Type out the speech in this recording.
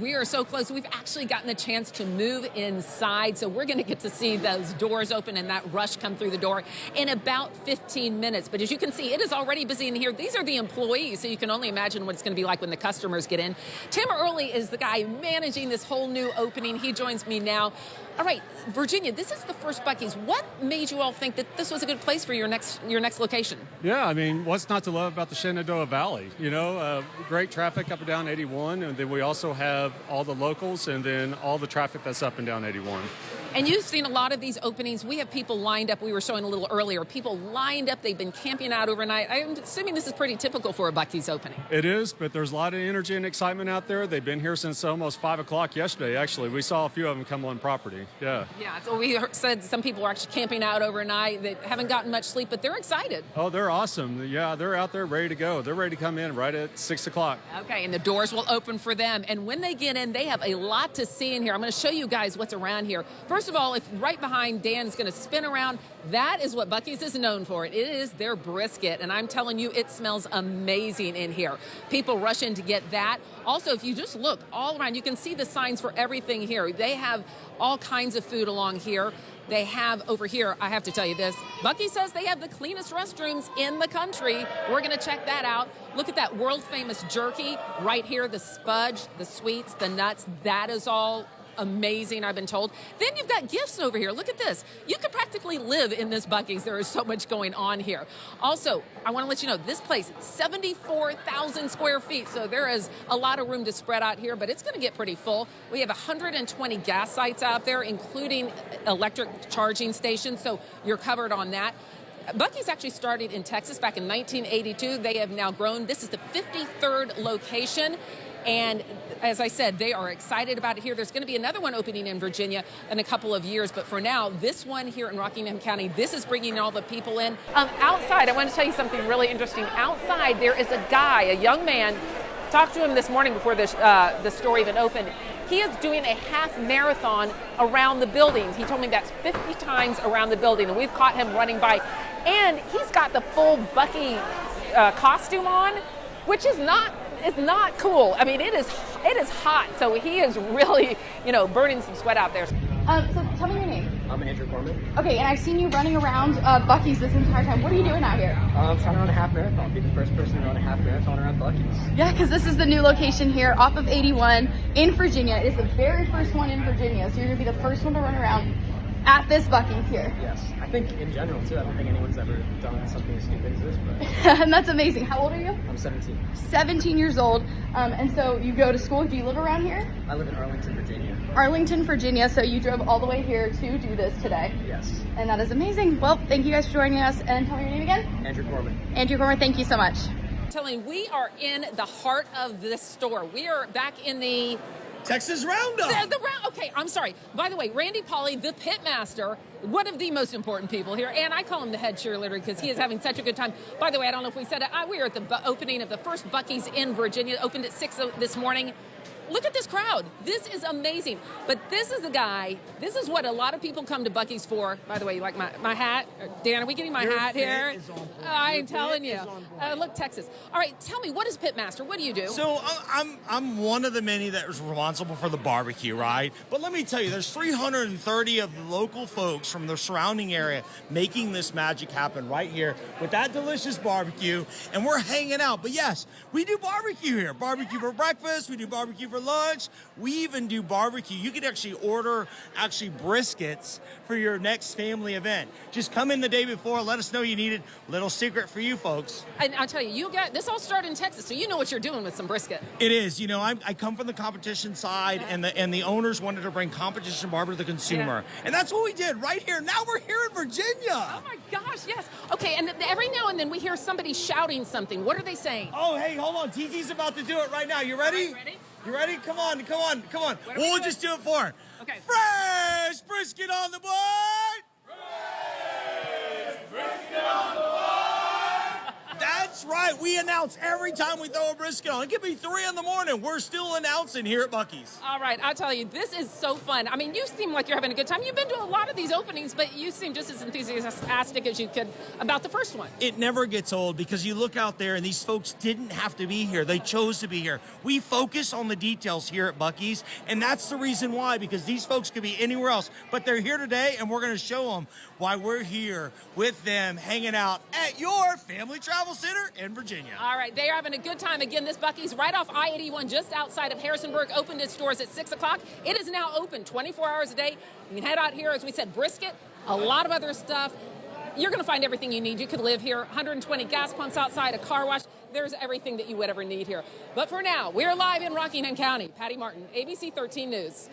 we are so close. We've actually gotten the chance to move inside, so we're going to get to see those doors open and that rush come through the door in about 15 minutes. But as you can see, it is already busy in here. These are the employees, so you can only imagine what it's going to be like when the customers get in. Tim Early is the guy managing this whole new opening. He joins me now. All right, Virginia, this is the first Buc-ee's. What made you all think that this was a good place for your next location? Yeah, I mean, what's not to love about the Shenandoah Valley? You know, great traffic up and down 81, and then we also have all the locals and then all the traffic that's up and down 81. And you've seen a lot of these openings. We have people lined up. We were showing a little earlier. People lined up. They've been camping out overnight. I'm assuming this is pretty typical for a Buc-ee's opening. It is, but there's a lot of energy and excitement out there. They've been here since almost 5 o'clock yesterday, actually. We saw a few of them come on property. Yeah. Yeah, so we said some people were actually camping out overnight. They haven't gotten much sleep, but they're excited. Oh, they're awesome. Yeah, they're out there ready to go. They're ready to come in right at 6 o'clock. Okay, and the doors will open for them. And when they get in, they have a lot to see in here. I'm going to show you guys what's around here. First of all, if right behind Dan's going to spin around, that is what Buc-ee's is known for. It is their brisket, and I'm telling you, it smells amazing in here. People rush in to get that. Also, if you just look all around, you can see the signs for everything here. They have all kinds of food along here. They have over here, I have to tell you this, Bucky says they have the cleanest restrooms in the country. We're going to check that out. Look at that world famous jerky right here, the spudge, the sweets, the nuts. That is all amazing, I've been told. Then you've got gifts over here. Look at this. You could practically live in this Buc-ee's. There is so much going on here. Also, I want to let you know, this place, 74,000 square feet, so there is a lot of room to spread out here, but it's going to get pretty full. We have 120 gas sites out there, including electric charging stations, so you're covered on that. Buc-ee's actually started in Texas back in 1982. They have now grown. This is the 53rd location. And as I said, they are excited about it here. There's going to be another one opening in Virginia in a couple of years. But for now, this one here in Rockingham County, this is bringing all the people in. Outside, I want to tell you something really interesting. Outside, there is a guy, a young man. Talked to him this morning before the store even opened. He is doing a half marathon around the building. He told me that's 50 times around the building, and we've caught him running by. And he's got the full Bucky costume on, which is not cool. I mean, it is hot, so he is really, burning some sweat out there. So tell me your name. I'm Andrew Corman. Okay, and I've seen you running around Buc-ee's this entire time. What are you doing out here? I'm trying to run a half marathon. Be the first person to run a half marathon around Buc-ee's. Yeah, because this is the new location here off of 81 in Virginia. It is the very first one in Virginia, so you're going to be the first one to run around at this Buc-ee's here. Yes, I think in general too. I don't think anyone's ever done something as stupid as this. But And that's amazing. How old are you? I'm 17. 17 years old. And so you go to school. Do you live around here? I live in Arlington, Virginia. Arlington, Virginia. So you drove all the way here to do this today. Yes. And that is amazing. Well, thank you guys for joining us. And tell me your name again. Andrew Corman. Andrew Corman, thank you so much. We are in the heart of this store. We are back in the Texas Roundup. Okay, I'm sorry. By the way, Randy Pauly, the pit master, one of the most important people here, and I call him the head cheerleader because he is having such a good time. By the way, I don't know if we said it. We are at the opening of the first Buc-ee's in Virginia. Opened at 6 this morning. Look at this crowd. This is amazing. But this is the guy. This is what a lot of people come to Buc-ee's for. By the way, you like my hat? Dan, are we getting my hat here? I'm telling you. Look, Texas. All right, tell me, what is Pitmaster? What do you do? So I'm one of the many that is responsible for the barbecue, right? But let me tell you, there's 330 of the local folks from the surrounding area making this magic happen right here with that delicious barbecue, and we're hanging out. But yes, we do barbecue here. Barbecue for breakfast. We do barbecue for lunch. We even do barbecue. You could actually order briskets for your next family event. Just come in the day before, let us know you need it. Little secret for you folks. And I'll tell you, this all started in Texas, so you know what you're doing with some brisket. It is. I come from the competition side, and the owners wanted to bring competition barber to the consumer. Yeah. And that's what we did right here. Now we're here in Virginia. Oh my gosh, yes. Okay, and every now and then we hear somebody shouting something. What are they saying? Oh, hey, hold on. TT's about to do it right now. You ready? Right, ready? You ready? Come on. We'll just do it for her. Okay. Fresh brisket on the board! Fresh brisket on the board! That's That's right. We announce every time we throw a brisket on. It could be 3 in the morning. We're still announcing here at Buc-ee's. All right, I'll tell you, this is so fun. I mean, you seem like you're having a good time. You've been to a lot of these openings, but you seem just as enthusiastic as you could about the first one. It never gets old because you look out there and these folks didn't have to be here. They chose to be here. We focus on the details here at Buc-ee's, and that's the reason why, because these folks could be anywhere else, but they're here today, and we're going to show them why we're here with them hanging out at your Family Travel Center in Virginia. All right, they are having a good time. Again, this Buc-ee's right off I-81 just outside of Harrisonburg opened its doors at 6 o'clock. It is now open 24 hours a day. You can head out here, as we said, brisket, a lot of other stuff. You're going to find everything you need. You could live here. 120 gas pumps outside, a car wash. There's everything that you would ever need here. But for now, we're live in Rockingham County. Patty Martin, ABC 13 News.